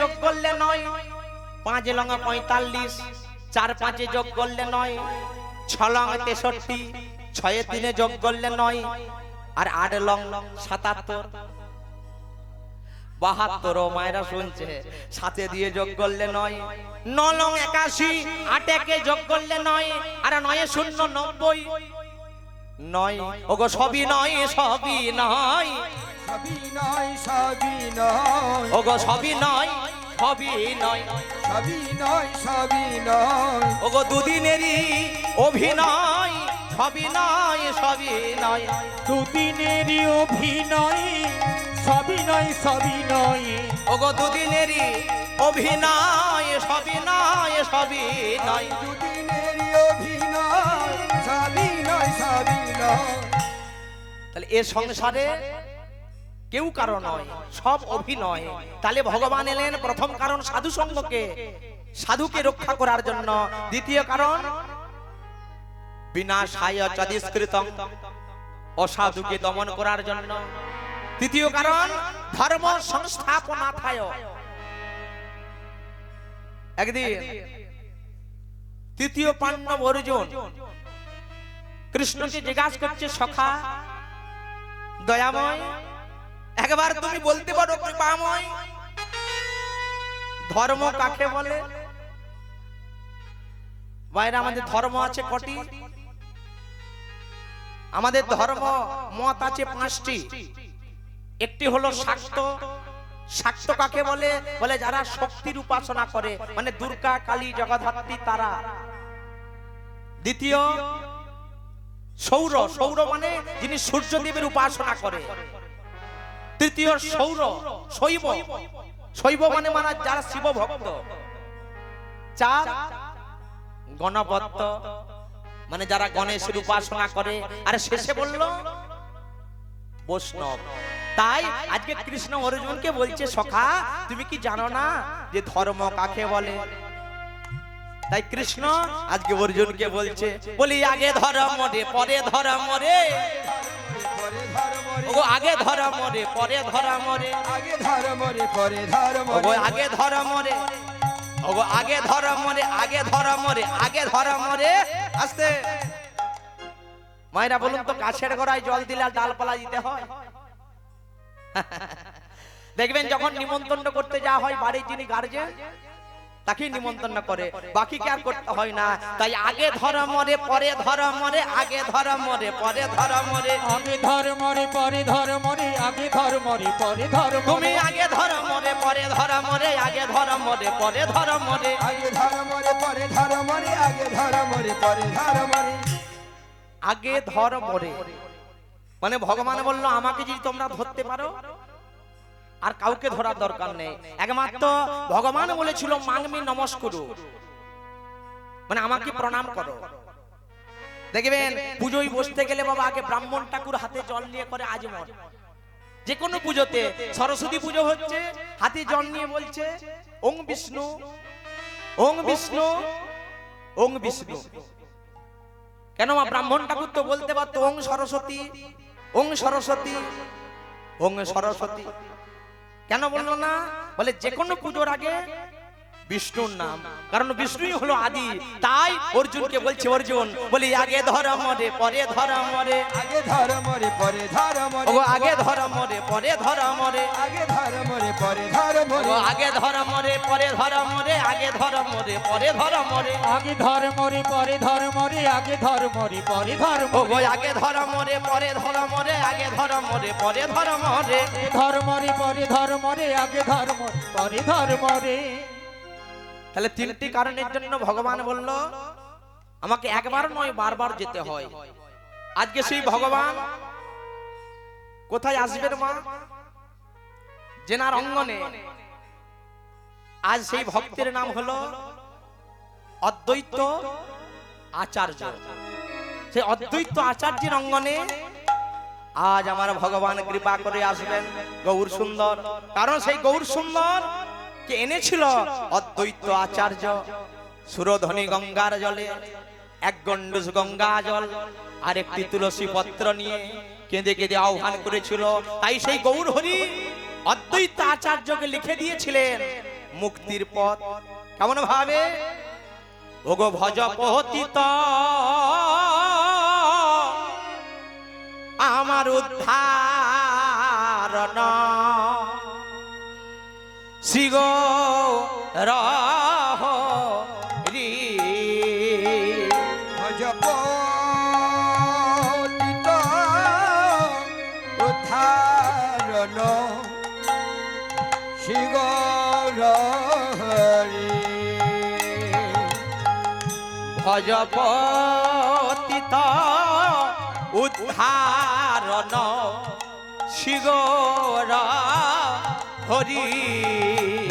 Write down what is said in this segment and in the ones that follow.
যোগ করলে 9, 5 লঙ্গা 45, 4 5 যোগ করলে 9, 6 লঙ্গা 63, 6 3 যোগ করলে 9, আর 8 লং 77, 72। ও মায়েরা শুনছে, সাথে দিয়ে যোগ করলে 9, 9 লং 81, 8 একে যোগ করলে 9, আর 9 0 90, 9। ওগো সবই নয়, সবই নয়, সবই নয়, সবই নয়, ওগো সবই নয়, সবই নয়, সবই নয়, সবই নয়, ওগো দুদিনেরই অভিনয়, সবই নয়, সবই নয়, দুদিনেরই অভিনয়, সবই নয়, সবই নয়, ওগো দুদিনেরই অভিনয়, সবই নয়, সবই নয়। দুদিনেরই অভিনয়, সবই নয়, সবই নয়। তাহলে এ সংসারে কেউ কারো নয়, সব অভিনয়। তাহলে ভগবান এলেন প্রথম কারণ সাধু সঙ্গকে, সাধুকে রক্ষা করার জন্য। দ্বিতীয় কারণ বিনাশায় চদিষ্কৃতং, অসাধুকে দমন করার জন্য। তৃতীয় কারণ ধর্ম সংস্থাপনাথায়। একদিন তৃতীয় পাণ্ডব অর্জুন কৃষ্ণকে জিজ্ঞাসা করছে, সখা দয়াময়, একবার তুমি বলতে পারো কৃপাময়, ধর্ম কাকে বলে? বাইরে আমাদের ধর্ম আছে কটি? আমাদের ধর্ম মত আছে 5টি। একটি হলো শাক্ত। শাক্ত কাকে বলে? বলে যারা শক্তির উপাসনা করে, মানে দুর্গা, কালী, জগদ্ধাত্রী, তারা। দ্বিতীয় সৌর। সৌর মানে যিনি সূর্যদেবের উপাসনা করে। তৃতীয় সৌর শৈব। শৈব মানে যারা শিব ভক্ত। 4 গণপত্য, মানে যারা গণেশের উপাসনা করে। আর শেষে বলল বৈষ্ণব। তাই আজকে কৃষ্ণ অর্জুনকে বলছে, সখা তুমি কি জানো না যে ধর্ম কাকে বলে? তাই কৃষ্ণ আজকে অর্জুনকে বলছে, বলি আগে ধর্ম রে, পরে ধর্ম রে, ওগো আগে ধর্ম রে, পরে ধর্ম রে, আগে ধর্ম রে, পরে ধর্ম রে, ওগো আগে ধর্ম রে, ওগো আগে ধর্ম রে, আগে ধর্ম রে, আগে ধর্ম রে। আস্তে মায়েরা বলুন তো, গাছের গোড়ায় জল দিলে আর ডালপালা দিতে হয়? দেখবেন যখন নিমন্ত্রণ করতে যাওয়া হয়, বাড়ির যিনি গার্জেন তাকে নিমন্ত্রণ করে, বাকিকে আর করতে হয় না। তাই আগে ধর্ম রে, পরে ধর্ম রে, আগে ধর্ম রে, পরে ধর্ম রে, আগে ধর্ম রে, পরে ধর্ম রে, আগে ধর্ম রে, পরে ধর্ম। তুমি আগে ধর্ম রে, পরে ধর্ম রে, আগে ধর্ম রে, পরে ধর্ম রে, আগে ধর্ম রে, পরে ধর্ম রে, আগে ধর্ম রে, পরে ধর্ম রে, আগে ধর্ম রে। মানে ভগবান বলল, আমাকে যদি তোমরা ধরতে পারো আর কাউকে ধরার দরকার নেই। একমাত্র ভগবান বলেছিল মাংমি নমস্কুরু, মানে আমাকে প্রণাম করো। দেখবেন পুজোয় বসতে গেলে বাবা আগে ব্রাহ্মণ ঠাকুর হাতে জল নিয়ে করে আজমন। যে কোনো পুজোতে, সরস্বতী পুজো হচ্ছে, হাতে জল নিয়ে বলছে ওং বিষ্ণু, ওং বিষ্ণু, ওং বিষ্ণু। কেন মা ব্রাহ্মণ ঠাকুর তো বলতে পারতো ওং সরস্বতী, ওং সরস্বতী, ওং সরস্বতী। কেন বললো না? বলে যে কোনো পুজোর আগে বিষ্ণুর নাম, কারণ বিষ্ণুই হলো আদি। তাই অর্জুনকে বলছে, অর্জুন বলি আগে ধর্ম রে, পরে ধর্ম রে, আগে ধর্ম রে, পরে ধর্ম রে, ওগো আগে ধর্ম রে, পরে ধর্ম রে, আগে ধর্ম রে, পরে ধর্ম রে, ওগো আগে ধর্ম রে, পরে ধর্ম রে, আগে ধর্ম রে, পরে ধর্ম রে, আগে ধর্ম রে, পরে ধর্ম রে, আগে ধর্ম রে, পরে ধর্ম ওগো আগে ধর্ম রে, পরে ধর্ম রে, আগে ধর্ম রে, পরে ধর্ম রে, ধর্ম রে, পরে ধর্ম রে, আগে ধর্ম, পরে ধর্ম রে। তাহলে 3টি কারণের জন্য ভগবান বলল আমাকে একবার নয় বারবার যেতে হয়। আজকে সেই ভগবান কোথায় আসবেন মা? জেনার অঙ্গনে। আজ সেই ভক্তের নাম হলো অদ্বৈত আচার্য। সেই অদ্বৈত আচার্যের অঙ্গনে আজ আমার ভগবান কৃপা করে আসবেন গৌর সুন্দর। কারণ সেই গৌর সুন্দর কে এনেছিল অদ্বৈত আচার্য। সুরধ্বনি গঙ্গার জলে 1 গণ্ডূষ গঙ্গা জল আর একটি তুলসী পত্র নিয়ে কেঁদে কেঁদে আহ্বান করেছিল। তাই সেই গৌর হরি অদ্বৈত আচার্যকে লিখে দিয়েছিলেন মুক্তির পথ। কেমন ভাবে? ওগো ভজ পতিত আমার উদ্ধারণ শ্রী গো হরি। ভজ পতিত উদ্ধারণ শ্রী গৌর হরি। ভজ পতিত উদ্ধারণ শ্রী গৌর হরি।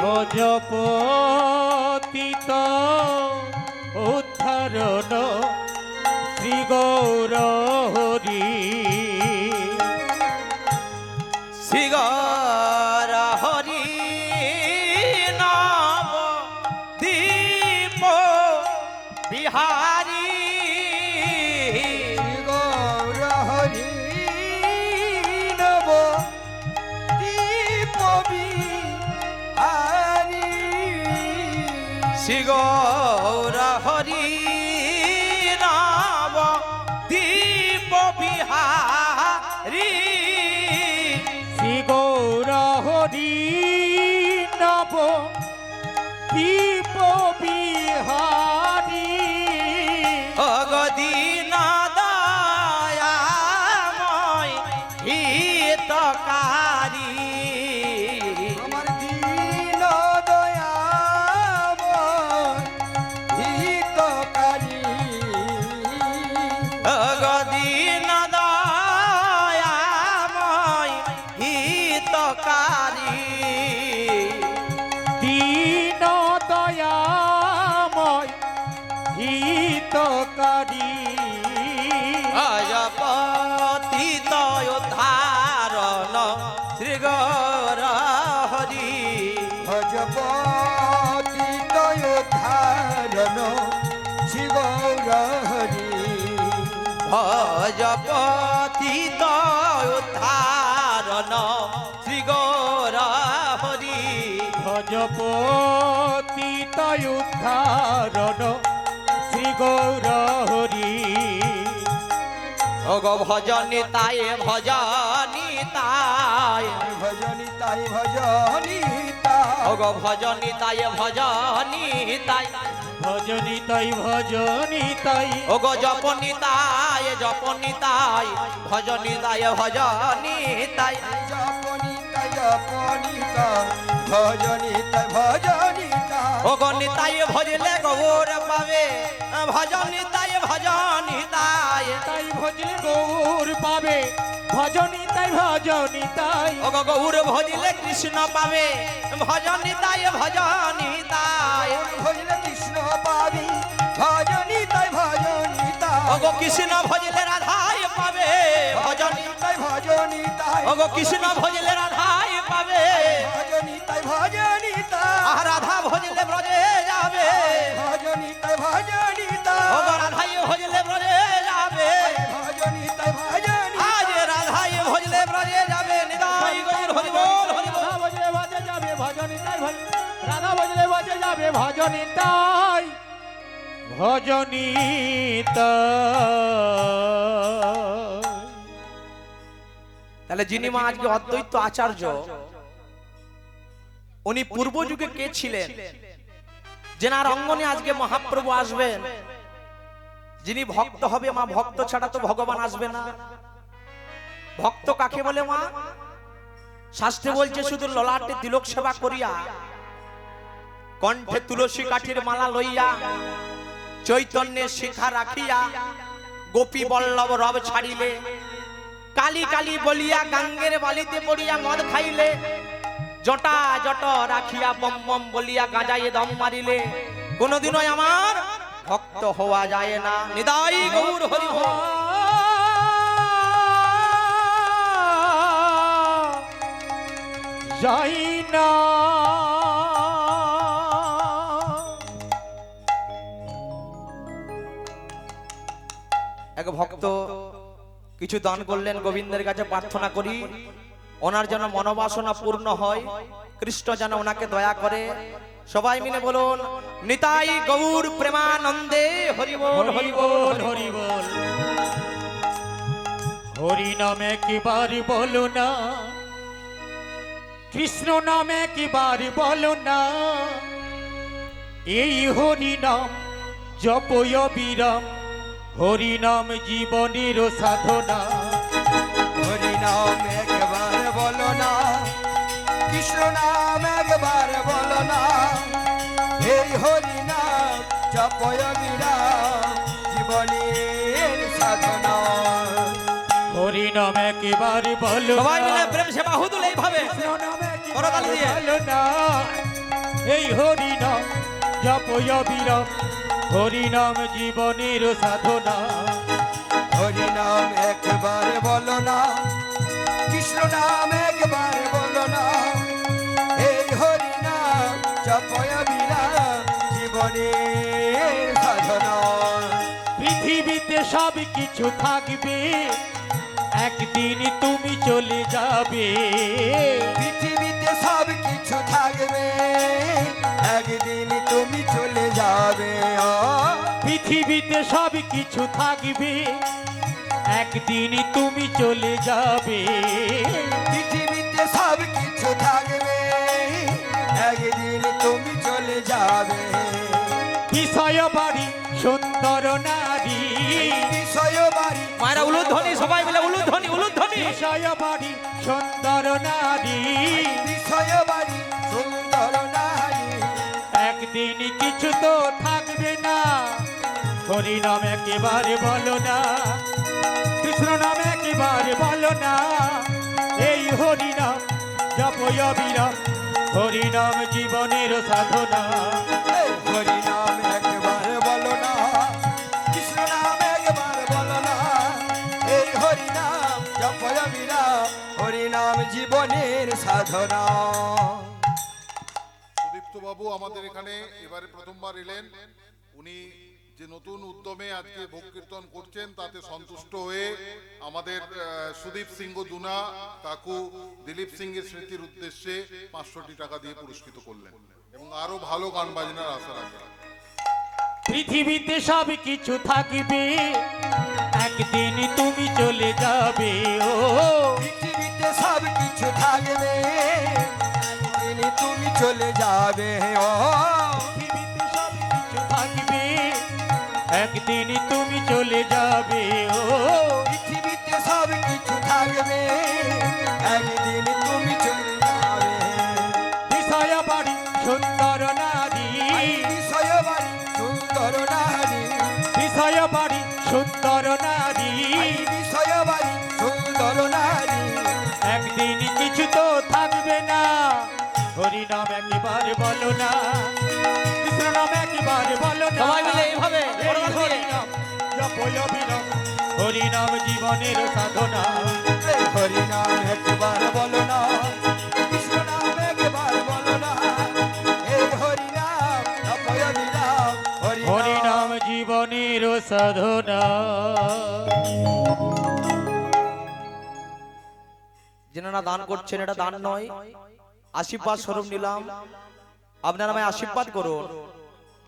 ভজ পতিত উদ্ধারণ শ্রী গৌর হরি। শ্রী গৌর হরি নাম দীপ বিহারী। শ্রী গৌর হরি নব দীপ বিহারী। শ্রী গৌর হরি নাম দীপ বিহারী। শ্রী গৌর হরি নব দীপ বিহারী। অগদীন দয়াময় হিতকারী। আমার দীন দয়াময় হিতকারী। অগদীন দয়াময় হিতকারী। দীন দয়াময় হিতকারী। অজপতিত উদ্ধারণ শ্রী গৌর হরি। ভজ পতিত উদ্ধারণ শ্রী গৌর হরি। ভজপতিত উদ্ধারণ শ্রী গৌর হরি। ভজ পতিত উদ্ধারণ শ্রী গৌর হরি। ওগো ভজনিতায় ভজনিতায়। ভজনিতাই ভজনিতাই। ওগো ভজনিতায় ভজনিতায়। ভজনিতাই ভজনিতাই। ওগো জপনিতায় জপনিতায়। ভজনিতায় ভজনিতায়। জপনিতাই জপনিতাই। ভজনিতাই ভজনিতাই। ওগো নিতায় ভজলে গৌর পাবে। ভজনিতায় ভজনিতায়। তাই ভজলে গৌর পাবে। ভজনিতাই ভজনিতাই। ওগো গৌর ভজলে কৃষ্ণ পাবে। ভজনিতায় ভজনিতায়। ভজলে কৃষ্ণ পাবি। ভজনিতাই ভজনিতাই। ওগো কৃষ্ণ ভজলে রাধায় পাবে। ভজনিতাই ভজনিতাই। ওগো কৃষ্ণ ভজলে রাধায় পাবে। ভজনিতাই ভজনিতাই। আর রাধা ভজলে ব্রজে যাবে। ভজনিতাই ভজনিতাই। ওগো রাধায় ভজলে ব্রজে যাবে। ভজনিতাই ভজনিতাই। আজ রাধায় ভজলে ব্রজে যাবে। নিতাই গৌর হরি বল হরি বল। রাধা ভজলে বাজে যাবে ভজনিতাই রাধা ভজলে বাজে যাবে ভজনিতাই ভজনিতাই। তাহলে যিনি মা আজকে অদ্বৈত আচার্য, উনি পূর্ব যুগে কে ছিলেন? যেনার অঙ্গনে আজকে মহাপ্রভু আসবেন। যিনি ভক্ত হবে মা, ভক্ত ছাড়া তো ভগবান আসবে না। ভক্ত কাকে বলে মা? শাস্ত্রে বলছে শুধু ললাটে তিলক সেবা করিয়া, কণ্ঠে তুলসী কাঠির মালা লইয়া, চৈতন্যের শিখা রাখিয়া, গোপী বল্লভ রব ছাড়িলে, কালী কালী বলিয়া গাঙ্গের বালিতে পড়িয়া মদ খাইলে, জটা জট রাখিয়া বম বম বলিয়া গাজায়ে দম মারিলে কোনদিনই আমার ভক্ত হওয়া যায় না। নিতাই গৌর হরি বল। যাই না এক ভক্ত কিছু দান করলেন, গোবিন্দের কাছে প্রার্থনা করি ওনার যেন মনোবাসনা পূর্ণ হয়, কৃষ্ণ যেন ওনাকে দয়া করে সবাই মিলে বলুন নিতাই গৌর প্রেমানন্দে হরি বল হরি বল হরি বল। হরি নামে একবার বলো না, কৃষ্ণ নামে একবার বলো না, এই হরি নাম জপয় বিরাম, হরি নাম জীবনের সাধনা। হরি নাম একবার বলো না, কৃষ্ণ নাম একবার বলো না, এই হরি নাম জপয় বিরাম, জীবনের সাধনা। হরি নাম একবার বলো না, সবাই মিলে প্রেম সেবা হুদুল এইভাবে কৃষ্ণ নাম একবার করতালি দিয়ে। বলো না, এই হরি নাম জপয় বিরাম, হরি নাম জীবনের সাধনা। হরি নাম একবার বলো না, কৃষ্ণ নাম একবার বলো না, এই হরি নাম জপয় বিরাম, জীবনের সাধনা। পৃথিবীতে সব কিছু থাকবে, একদিন তুমি চলে যাবে। পৃথিবীতে সব কিছু থাকবে, একদিন তুমি চলে যাবে। পৃথিবীতে সব কিছু থাকবে, একদিন তুমি চলে যাবে। পৃথিবীতে সব কিছু থাকবে, একদিন তুমি চলে যাবে। বিষয় বাড়ি সুন্দর নারী, বিষয় বাড়ি মায়েরা উলুধ্বনি, সবাই মিলে উলুধ্বনি উলুধ্বনি। বিষয় বাড়ি সুন্দর নারী, বিষয় বাড়ি সুন্দর নারী, একদিন কিছু তো থাকবে না। হরি নাম একেবারে বলো না, কৃষ্ণ নাম একেবারে বলো না, এই হরি নাম জপয় বিরাম, হরি নাম জীবনের সাধনা। এই হরি নাম একবার বলো না, কৃষ্ণ নাম একবার বলো না, এই হরি নাম জপয় বিরাম, হরি নাম জীবনের সাধনা। সুদীপ্ত বাবু আমাদের এখানে এবারে প্রথমবার এলেন। উনি যে নতুন উদ্যমে আজকে ভোগ কীর্তন করছেন তাতে সন্তুষ্ট হয়ে আমাদের সুদীপ সিংহ দুনা কাকু দিলীপ সিং এর স্মৃতির উদ্দেশ্যে 500টি টাকা দিয়ে পুরস্কৃত করলেন এবং আরো ভালো গান বাজনার আশা রাখেন। পৃথিবীতে সব কিছু থাকবে, একদিন তুমি চলে যাবে। ও পৃথিবীতে সব কিছু থাকবে, একদিন তুমি চলে যাবে। ও পৃথিবীতে সব কিছু থাকবে, একদিন তুমি চলে যাবে। ও পৃথিবীতে সব কিছু থাকবে, একদিন তুমি চলে যাবে। বিষয় বাড়ি সুন্দর নারী, বিষয় বাড়ি সুন্দর নারী, বিষয় বাড়ি সুন্দর নারী, বিষয় বাড়ি সুন্দর নারী, একদিন কিছু তো থাকবে না। হরি নাম একবার বলো না, কৃষ্ণ নাম একবার বলো না, সবাই মিলে এইভাবে এই করতালি দিয়ে। হরি নাম জপয় বিরাম, হরি নাম জীবনের সাধনা। এই হরি নাম একবার বলো না, কৃষ্ণ নাম একবার বলো না, এই হরি নাম জপয় বিরাম, হরি নাম জীবনের সাধনা। যেনারা দান করছেন এটা দান নয়, আশীর্বাদ স্বরূপ নিলাম। আপনারা আমায় আশীর্বাদ করুন,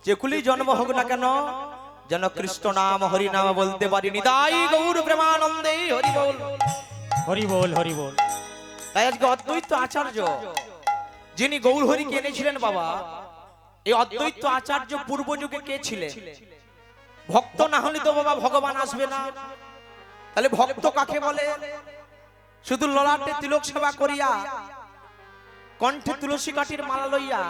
যেকুলি জন্ম হোক না কেন যেন কৃষ্ণ নাম হরি নাম বলতে পারি। নিতাই গৌর প্রেমানন্দে হরি বল। হরি বল হরি বল। তাই আজকে অদ্বৈত আচার্য যিনি গৌর হরিকে এনেছিলেন বাবা, এই অদ্বৈত আচার্য পূর্ব যুগে কে ছিলেন? ভক্ত না হলে তো বাবা ভগবান আসবে না। তাহলে ভক্ত কাকে বলে? শুধু ললাটে তিলক সেবা করিয়া, কণ্ঠে তুলসী কাঠির মালা লইয়া,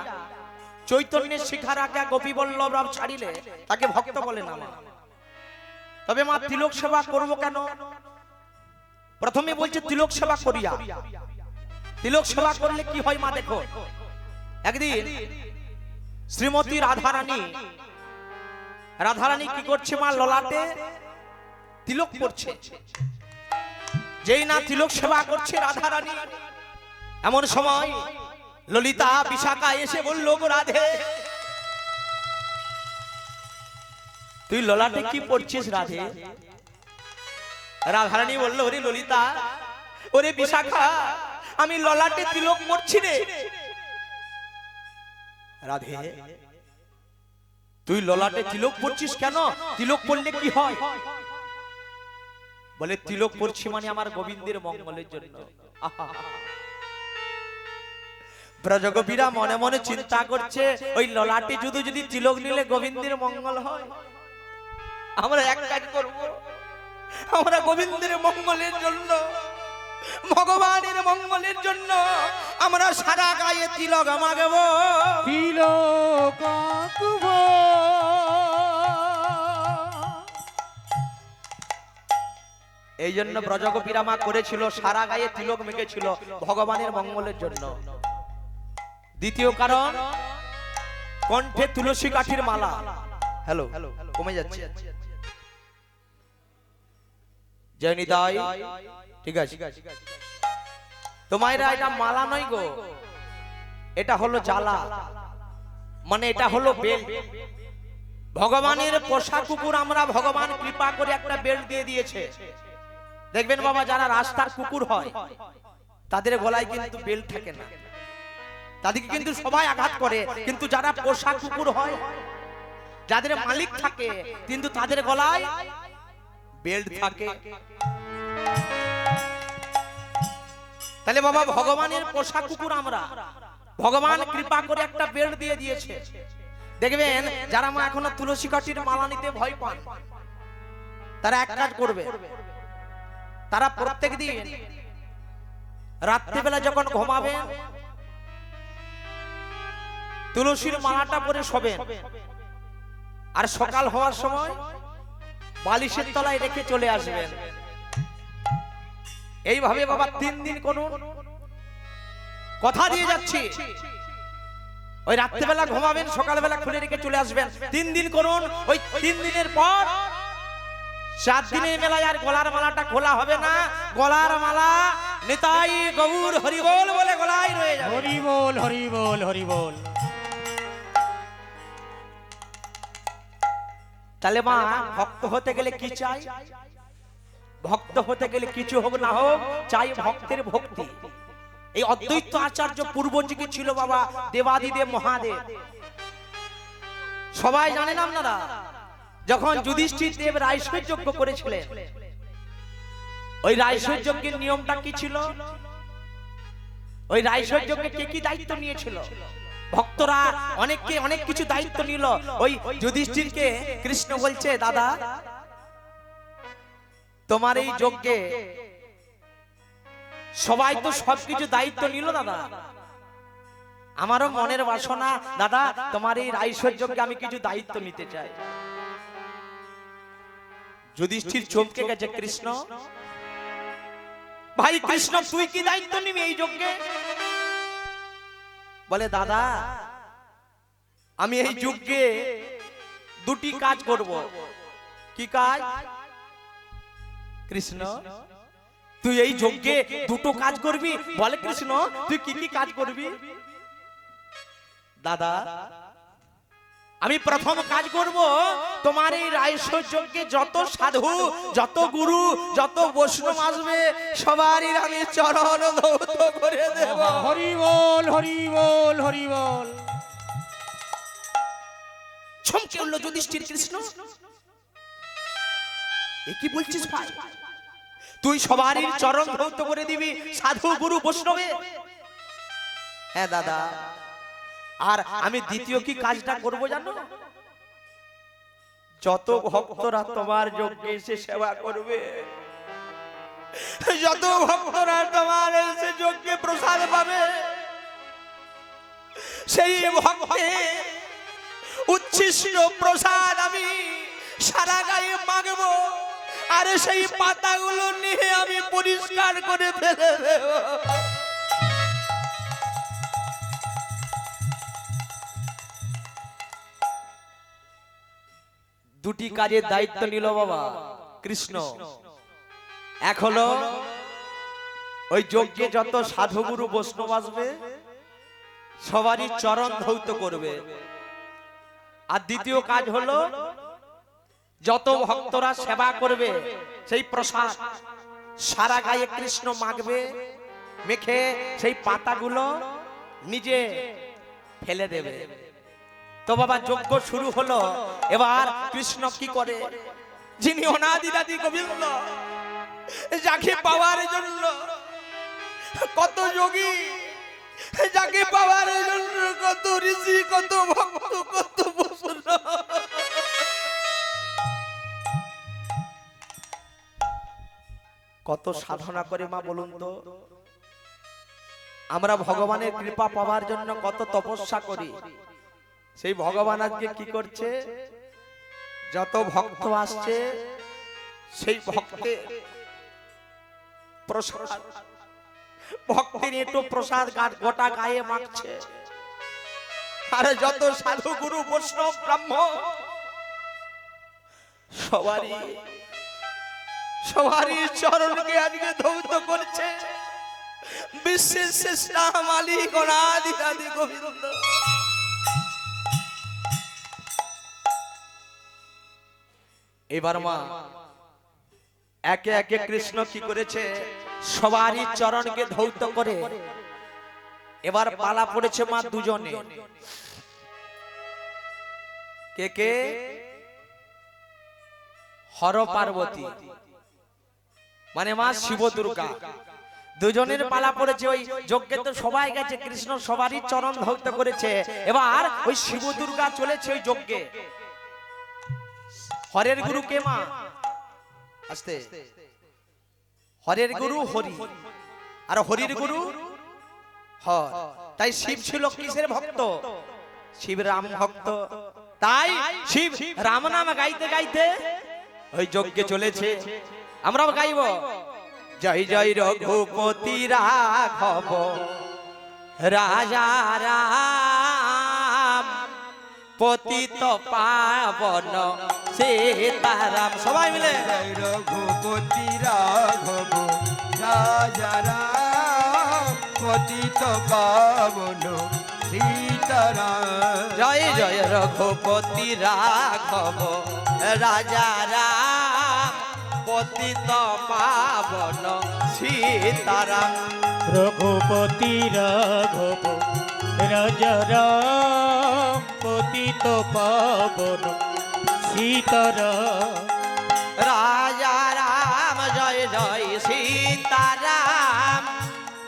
চৈতন্যের শিখার আজ্ঞা গোপী বল্লভ রাম ছাড়িলে তাকে ভক্ত বলে না। তবে মা তিলক সেবা করব কেন? প্রথমে বলছে তিলক সেবা করিয়া। তিলক সেবা করলে কি হয় মা দেখো। একদিন শ্রীমতী রাধারানী কি করছে মা? ললাটে তিলক পড়ছে। যেই না তিলক সেবা করছে রাধারানী, এমন সময় ললিতা বিশাখা এসে বলল, গো রাধে, তুই ললাটে কি পড়ছিস রাধে? রাধারানী বলল, ওরে ললিতা, ওরে বিশাখা, আমি ললাটে তিলক পড়ছি রে। রাধে, তুই ললাটে তিলক পড়ছিস কেন? তিলক পড়লে কি হয়? বলে তিলক পড়ছি মানে আমার গোবিন্দের মঙ্গলের জন্য। আহা, ব্রজগোপীরা মনে মনে চিন্তা করছে, ওই ললাটে যদি তিলক নিলে গোবিন্দের মঙ্গল হয়। আমরা এক কাজ করব, আমরা গোবিন্দের মঙ্গলের জন্য, ভগবানের মঙ্গলের জন্য আমরা সারা গায়ে তিলক মাগবো। তিলক আঁকব। এই জন্য ব্রজগোপীরা মা করেছিল, সারা গায়ে তিলক মেখেছিল ভগবানের মঙ্গলের জন্য। দ্বিতীয় কারণ, কণ্ঠে তুলসী কাঠির মালা। হ্যালো, কমে যাচ্ছে। জয় নিতাই, ঠিক আছে। তোমার এটা মালা নয় গো, এটা হলো জ্বালা, মানে এটা হলো বেল। ভগবানের পোষা কুকুর আমরা, ভগবান কৃপা করে একটা বেল দিয়ে দিয়েছে। দেখবেন বাবা, যারা রাস্তার কুকুর হয় তাদের গলায় কিন্তু বেল থাকে না, তাদেরকে কিন্তু সবাই আঘাত করে। কিন্তু যারা পোষা কুকুর হয়, যাদের মালিক থাকে, কিন্তু তাদের গলায় বেল্ট থাকে। তাহলে বাবা, ভগবানের পোষা কুকুর আমরা, ভগবান কৃপা করে একটা বেল্ট দিয়ে দিয়েছে। দেখবেন যারা মা এখনো তুলসী কাঠির মালা নিতে ভয় পান, তারা এক কাজ করবে, তারা প্রত্যেক দিন রাত্রিবেলা যখন ঘুমাবেন তুলসীর মালাটা পরে শোবেন, আর সকাল হওয়ার সময় বালিশের তলায় রেখে চলে আসবেন। এইভাবে বাবা 3 দিন করুন, কথা দিয়ে যাচ্ছি। ওই রাত্রিবেলা ঘুমাবেন, সকালবেলা খুলে রেখে চলে আসবেন, 3 দিন করুন। ওই 3 দিনের পর 4 দিনের বেলায় আর গলার মালাটা খোলা হবে না, গলার মালা নিতাই গৌর হরিবোল বলে গলায় রয়ে যাবে। হরিবোল, হরিবোল, হরিবোল। তাহলে মা, ভক্ত হতে গেলে কি চাই? ভক্ত হতে গেলে কিছু হোক না হোক চাই ভক্তের ভক্তি। এই অদ্বৈত আচার্য পূর্বযুগে ছিল বাবা দেবাদিদেব মহাদেব। সবাই জানেন আপনারা, যখন যুধিষ্ঠির দেব রায়সূর যজ্ঞ করেছিলেন, ওই রায়সূর যজ্ঞের নিয়মটা কি ছিল? ওই রায়সূর যজ্ঞে কে কি দায়িত্ব নিয়েছিল? ভক্তরা অনেককে অনেক কিছু দায়িত্ব নিল। ওই যুধিষ্ঠিরকে কৃষ্ণ বলছে, দাদা তোমার এই যজ্ঞে সবাই তো সবকিছু দায়িত্ব নিল, দাদা আমারও মনের বাসনা, দাদা তোমার এই রায়সূর যজ্ঞে আমি কিছু দায়িত্ব নিতে চাই। যুধিষ্ঠির চমকে গেছে, কৃষ্ণ ভাই, কৃষ্ণ তুই কি দায়িত্ব নিবি এই যজ্ঞে? বলে, দাদা আমি এই যজ্ঞে 2টি কাজ করব। কি কাজ? কৃষ্ণ তুই এই যজ্ঞে 2টো কাজ করবি। বলে, কৃষ্ণ তুই কি কি কাজ করবি? দাদা আমি প্রথম কাজ করব, তোমার এই রায়সূর যজ্ঞে যত সাধু, যত গুরু, যত বৈষ্ণব আসবে সবারই আমি চরণ ধৌত করে দেব। হরিবোল, হরিবোল, হরিবোল। চমকে উঠল যুধিষ্ঠির, কৃষ্ণ এ কি বলছিস ভাই? তুই সবারই চরণ ধৌত করে দিবি, সাধু গুরু বৈষ্ণবে? হ্যাঁ দাদা। আর আমি দ্বিতীয় কি কাজটা করব জানো? যত ভক্তরা তোমার যজ্ঞে এসে সেবা করবে, যত ভক্তরা তোমার এসে যজ্ঞে প্রসাদ পাবে, সেই ভক্তে উচ্ছিষ্ট প্রসাদ আমি সারা গায়ে মাগবো, আর সেই পাতাগুলো নিয়ে আমি পরিষ্কার করে ফেলে দেব। দুটি কাজের দায়িত্ব নিল বাবা কৃষ্ণ। এক হলো ওই যজ্ঞে যত সাধুগুরু বৈষ্ণব আসবে সবারই চরণ ধৌত করবে, আর দ্বিতীয় কাজ হলো যত ভক্তরা সেবা করবে সেই প্রসাদ সারা গায়ে কৃষ্ণ মাখবে, মেখে সেই পাতাগুলো নিজে ফেলে দেবে। তো বাবা যজ্ঞ শুরু হলো। এবার কৃষ্ণ কি করে, যিনি অনাদিরাদি গোবিন্দ, যাকে পাওয়ার জন্য কত যোগী, যাকে পাওয়ার জন্য কত ঋষি, কত ভক্ত, কত বৈষ্ণব, কত সাধনা করে মা বলুন তো। আমরা ভগবানের কৃপা পাওয়ার জন্য কত তপস্যা করি। সেই ভগবান আজকে কি করছে, যত ভক্ত আসছে সেই ভক্তের প্রসাদ, ভক্তের একটু প্রসাদ গোটা গায়ে মাখছে। আর যত সাধু গুরু বৈষ্ণব ব্রাহ্মণ সবারই চরণকে আজকে ধৌত করছে। বিশ্বের শ্রেষ্ঠ মালিক অনাদিরাদি গোবিন্দ। এবার মা একে একে কৃষ্ণ কি করেছে, সবারই চরণকে ধৌত করে। এবার পালা পড়েছে মা দুজনে। কে কে? হর পার্বতী, মানে মা শিব দুর্গা, দুজনের পালা পড়েছে। ওই যজ্ঞে তো সবাই গেছে, কৃষ্ণ সবারই চরণ ধৌত করেছে। এবার ওই শিব দুর্গা চলেছে ওই যজ্ঞে। হরের গুরু কে মা? আস্তে। হরের গুরু হরি, আর হরির গুরু হর। তাই শিব ছিল কিসের ভক্ত? শিব রাম ভক্ত। তাই শিব রাম নাম গাইতে গাইতে ওই যজ্ঞে চলেছে। আমরাও গাইব, জয় জয় রঘুপতি রাঘব রাজা রাম, পতিত পাবন সীতারাম। সবাই মিলে জয় রঘুপতি রাঘব রাজা রাম, পতিত পাবন সীতারাম। জয় জয় রঘুপতি রাঘব রাজা রাম, পতিত পাবন সীতারাম। রঘুপতি রাঘব রাজা রাম, পতিত পাবন সীতারাম। রাজা রাম জয় জয় সীতারাম,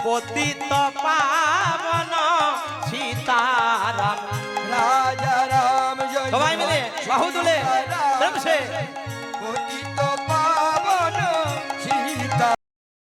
পতিত পাবন সীতারাম।